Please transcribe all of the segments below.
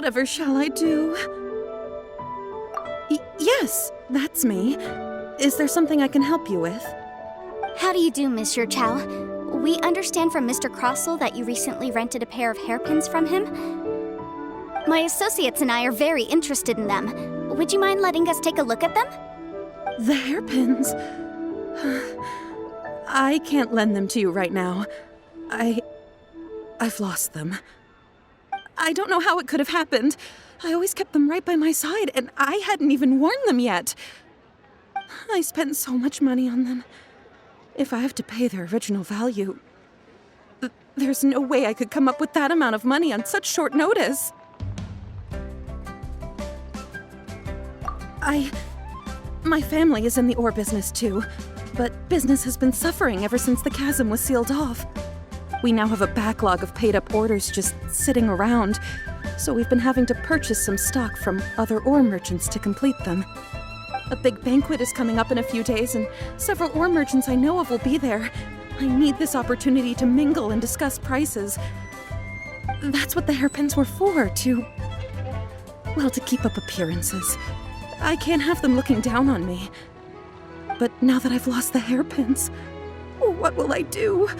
Whatever shall I do? Yes, that's me. Is there something I can help you with? How do you do, Monsieur Chow? We understand from Mr. Crossell that you recently rented a pair of hairpins from him. My associates and I are very interested in them. Would you mind letting us take a look at them? The hairpins? I can't lend them to you right now. I've lost them. I don't know how it could have happened. I always kept them right by my side, and I hadn't even worn them yet. I spent so much money on them. If I have to pay their original value, there's no way I could come up with that amount of money on such short notice. My family is in the ore business too, but business has been suffering ever since the chasm was sealed off. We now have a backlog of paid-up orders just sitting around, so we've been having to purchase some stock from other ore merchants to complete them. A big banquet is coming up in a few days, and several ore merchants I know of will be there. I need this opportunity to mingle and discuss prices. That's what the hairpins were for, to keep up appearances. I can't have them looking down on me. But now that I've lost the hairpins, what will I do?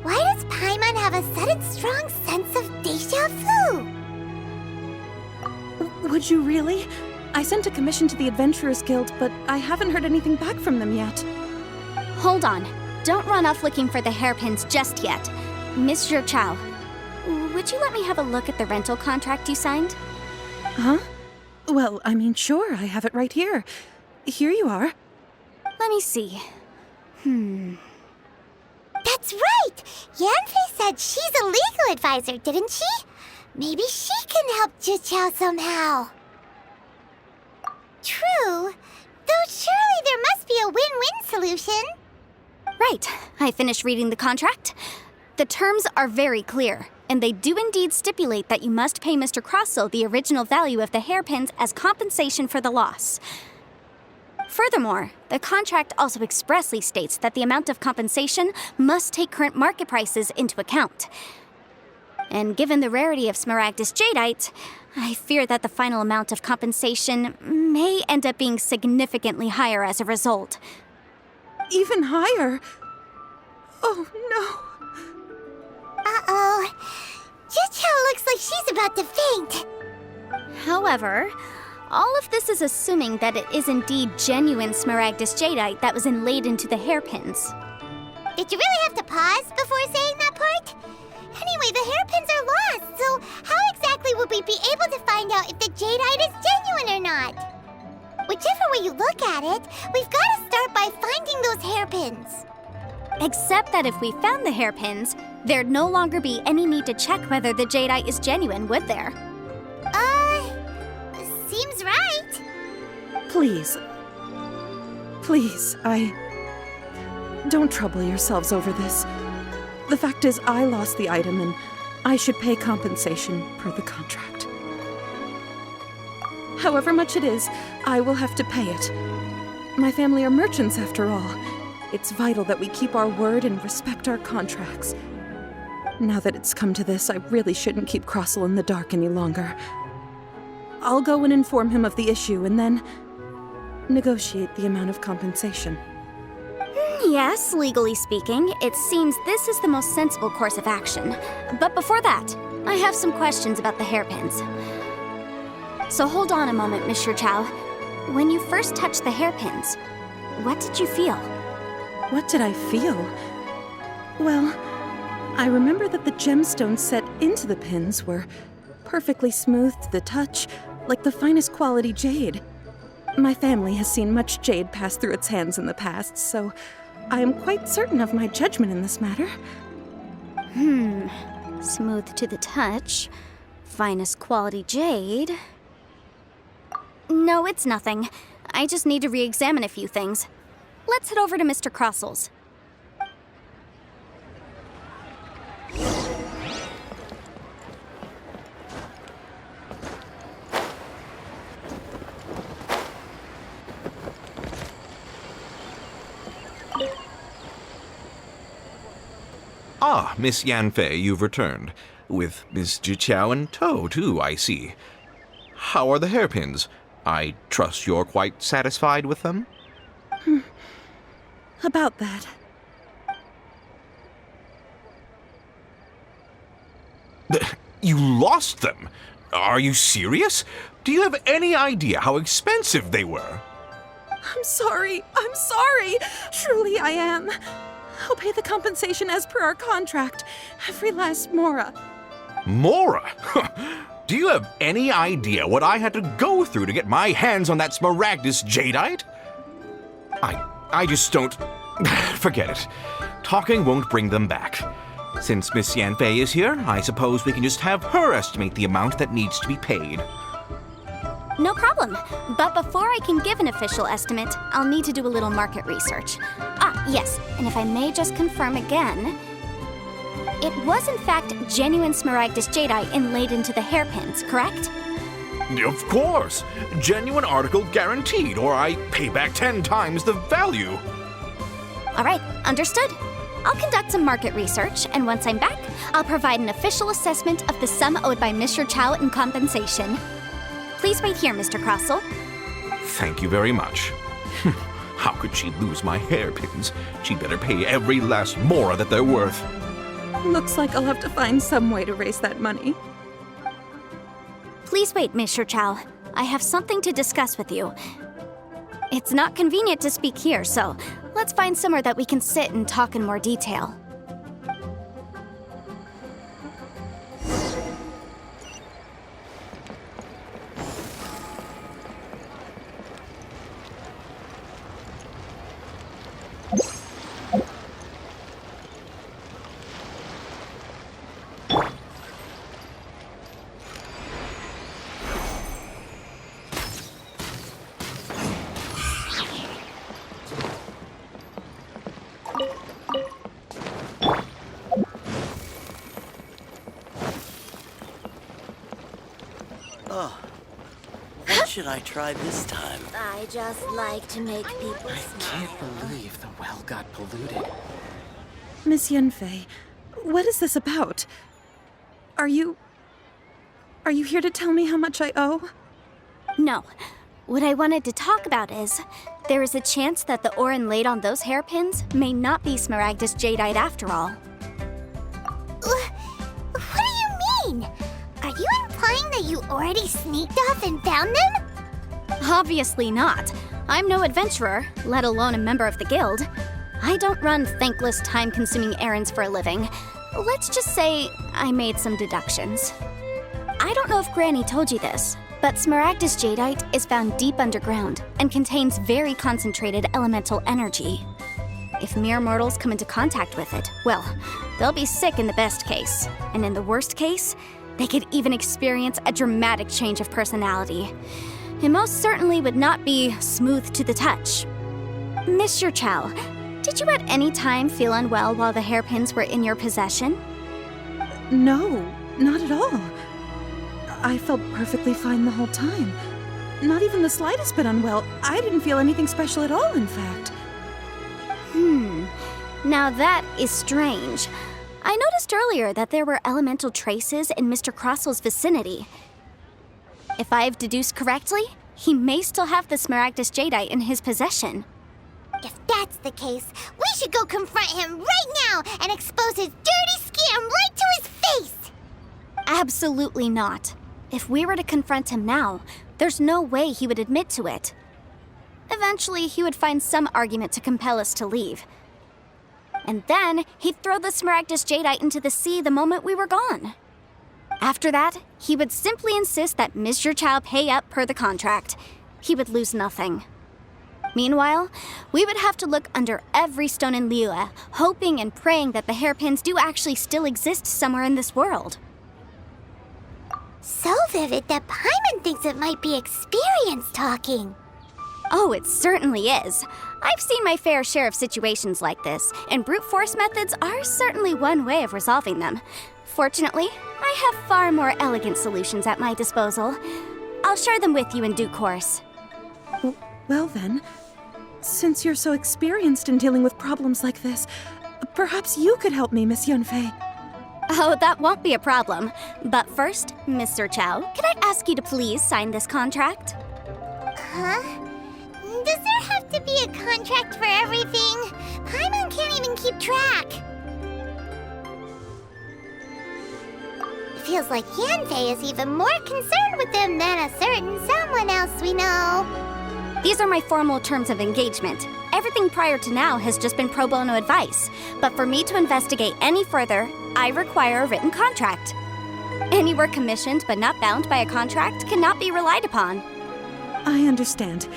Why does Paimon have a sudden strong sense of déjà vu? Would you really? I sent a commission to the Adventurers Guild, but I haven't heard anything back from them yet. Hold on. Don't run off looking for the hairpins just yet. Monsieur Chow, would you let me have a look at the rental contract you signed? Huh? Well, I mean, sure, I have it right here. Here you are. Let me see. That's right! Yanfei said she's a legal advisor, didn't she? Maybe she can help Jichao somehow. True. Though surely there must be a win-win solution. Right. I finished reading the contract. The terms are very clear, and they do indeed stipulate that you must pay Mr. Crossell the original value of the hairpins as compensation for the loss. Furthermore, the contract also expressly states that the amount of compensation must take current market prices into account. And given the rarity of Smaragdus Jadeite, I fear that the final amount of compensation may end up being significantly higher as a result. Even higher? Oh, no. Uh-oh. Jichao looks like she's about to faint. However, all of this is assuming that it is indeed genuine Smaragdus Jadeite that was inlaid into the hairpins. Did you really have to pause before saying that part? Anyway, the hairpins are lost, so how exactly would we be able to find out if the jadeite is genuine or not? Whichever way you look at it, we've got to start by finding those hairpins. Except that if we found the hairpins, there'd no longer be any need to check whether the jadeite is genuine, would there? Seems right. Please, don't trouble yourselves over this. The fact is, I lost the item, and I should pay compensation per the contract. However much it is, I will have to pay it. My family are merchants, after all. It's vital that we keep our word and respect our contracts. Now that it's come to this, I really shouldn't keep Crossell in the dark any longer. I'll go and inform him of the issue, and then negotiate the amount of compensation. Yes, legally speaking, it seems this is the most sensible course of action. But before that, I have some questions about the hairpins. So hold on a moment, Monsieur Chow. When you first touched the hairpins, what did you feel? What did I feel? Well, I remember that the gemstones set into the pins were perfectly smooth to the touch, like the finest quality jade. My family has seen much jade pass through its hands in the past, so I am quite certain of my judgment in this matter. Smooth to the touch. Finest quality jade. No, it's nothing. I just need to re-examine a few things. Let's head over to Mr. Crossell's. Ah, Miss Yanfei, you've returned. With Miss Jiqiao in tow, too, I see. How are the hairpins? I trust you're quite satisfied with them? About that. You lost them? Are you serious? Do you have any idea how expensive they were? I'm sorry. Truly I am. I'll pay the compensation as per our contract. Every last mora. Mora? Do you have any idea what I had to go through to get my hands on that Smaragdus jadeite? I just don't... Forget it. Talking won't bring them back. Since Miss Yanfei is here, I suppose we can just have her estimate the amount that needs to be paid. No problem. But before I can give an official estimate, I'll need to do a little market research. Yes, and if I may just confirm again, it was in fact genuine Smaragdus jadeite inlaid into the hairpins, correct? Of course! Genuine article guaranteed, or I pay back 10 times the value. All right, understood. I'll conduct some market research, and once I'm back, I'll provide an official assessment of the sum owed by Mr. Chow in compensation. Please wait here, Mr. Crossell. Thank you very much. How could she lose my hairpins? She'd better pay every last mora that they're worth. Looks like I'll have to find some way to raise that money. Please wait, Mr. Chow. I have something to discuss with you. It's not convenient to speak here, so let's find somewhere that we can sit and talk in more detail. What should I try this time? I just like to make people I smile. can't believe the well got polluted. Miss Yanfei, what is this about? Are you here to tell me how much I owe? No. What I wanted to talk about is, there is a chance that the ore inlaid on those hairpins may not be Smaragdus jadeite after all. What do you mean? Are you implying that you already sneaked off and found them? Obviously not. I'm no adventurer, let alone a member of the guild. I don't run thankless, time-consuming errands for a living. Let's just say I made some deductions. I don't know if Granny told you this, but Smaragdus jadeite is found deep underground and contains very concentrated elemental energy. If mere mortals come into contact with it, well, they'll be sick in the best case. And in the worst case, they could even experience a dramatic change of personality. It most certainly would not be smooth to the touch. Mr. Chow, did you at any time feel unwell while the hairpins were in your possession? No, not at all. I felt perfectly fine the whole time. Not even the slightest bit unwell. I didn't feel anything special at all, in fact. Now that is strange. I noticed earlier that there were elemental traces in Mr. Crossell's vicinity. If I've deduced correctly, he may still have the Smaragdus jadeite in his possession. If that's the case, we should go confront him right now and expose his dirty scam right to his face! Absolutely not. If we were to confront him now, there's no way he would admit to it. Eventually, he would find some argument to compel us to leave. And then, he'd throw the Smaragdus jadeite into the sea the moment we were gone. After that, he would simply insist that Mr. Chow pay up per the contract. He would lose nothing. Meanwhile, we would have to look under every stone in Liyue, hoping and praying that the hairpins do actually still exist somewhere in this world. So vivid that Paimon thinks it might be experience talking. Oh, it certainly is. I've seen my fair share of situations like this, and brute force methods are certainly one way of resolving them. Fortunately, I have far more elegant solutions at my disposal. I'll share them with you in due course. Well then, since you're so experienced in dealing with problems like this, perhaps you could help me, Miss Yunfei. Oh, that won't be a problem. But first, Mr. Chow, can I ask you to please sign this contract? Huh? Does there have to be a contract for everything? Paimon can't even keep track. It feels like Yanfei is even more concerned with them than a certain someone else we know. These are my formal terms of engagement. Everything prior to now has just been pro bono advice. But for me to investigate any further, I require a written contract. Any work commissioned but not bound by a contract cannot be relied upon. I understand.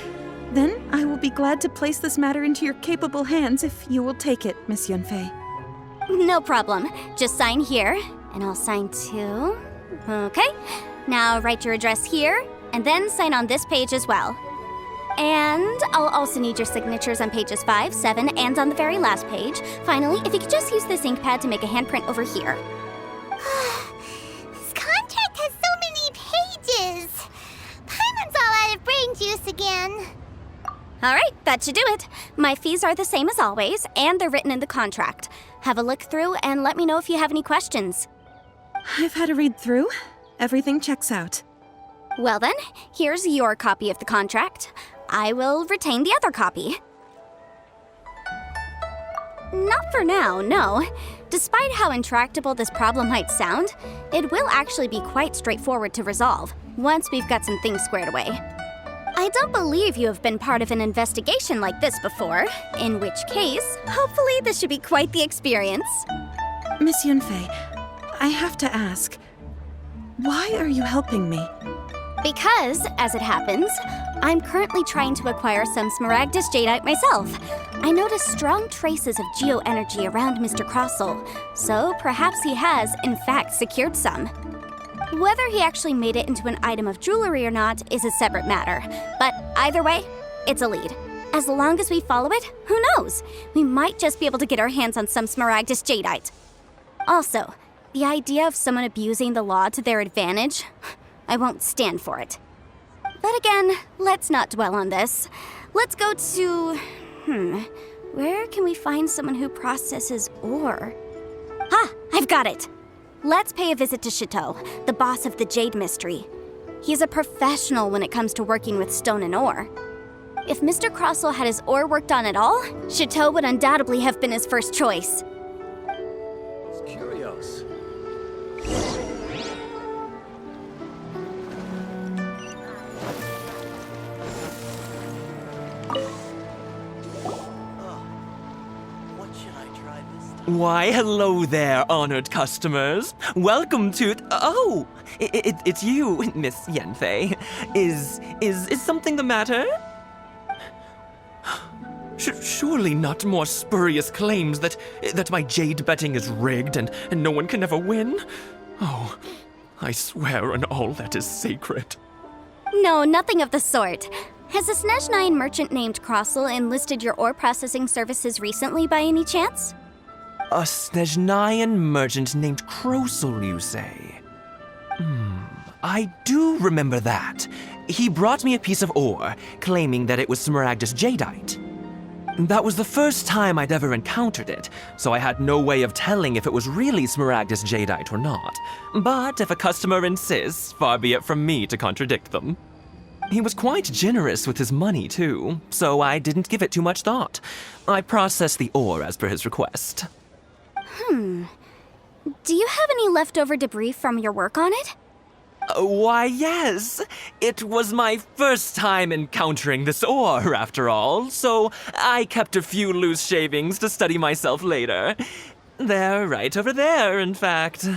Then I will be glad to place this matter into your capable hands if you will take it, Miss Yunfei. No problem. Just sign here, and I'll sign too. Okay. Now write your address here, and then sign on this page as well. And I'll also need your signatures on pages 5, 7, and on the very last page. Finally, if you could just use this ink pad to make a handprint over here. This contract has so many pages. Paimon's all out of brain juice again. All right, that should do it. My fees are the same as always, and they're written in the contract. Have a look through and let me know if you have any questions. I've had a read through. Everything checks out. Well then, here's your copy of the contract. I will retain the other copy. Not for now, no. Despite how intractable this problem might sound, it will actually be quite straightforward to resolve, once we've got some things squared away. I don't believe you have been part of an investigation like this before, in which case, hopefully this should be quite the experience. Miss Yunfei, I have to ask, why are you helping me? Because, as it happens, I'm currently trying to acquire some Smaragdus Jadeite myself. I noticed strong traces of geo-energy around Mr. Crossel, so perhaps he has, in fact, secured some. Whether he actually made it into an item of jewelry or not is a separate matter, but either way, it's a lead. As long as we follow it, who knows? We might just be able to get our hands on some Smaragdus Jadeite. Also, the idea of someone abusing the law to their advantage, I won't stand for it. But again, let's not dwell on this. Let's go to... where can we find someone who processes ore? I've got it! Let's pay a visit to Chateau, the boss of the Jade Mystery. He's a professional when it comes to working with stone and ore. If Mr. Crossel had his ore worked on at all, Chateau would undoubtedly have been his first choice. It's curious. What should I try this time? Why, hello there, honored customers. Welcome to... Oh, it's you, Miss Yanfei. Is something the matter? Surely not more spurious claims that my jade betting is rigged and no one can ever win? Oh, I swear on all that is sacred. No, nothing of the sort. Has a Snezhnine merchant named Crossel enlisted your ore processing services recently by any chance? A Snezhnine merchant named Crossel, you say? I do remember that. He brought me a piece of ore, claiming that it was Smaragdus Jadeite. That was the first time I'd ever encountered it, so I had no way of telling if it was really Smaragdus Jadeite or not. But if a customer insists, far be it from me to contradict them. He was quite generous with his money, too, so I didn't give it too much thought. I processed the ore as per his request. Do you have any leftover debris from your work on it? Why, yes. It was my first time encountering this ore, after all, so I kept a few loose shavings to study myself later. They're right over there, in fact.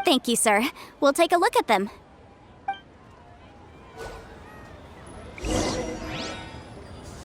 Thank you, sir. We'll take a look at them.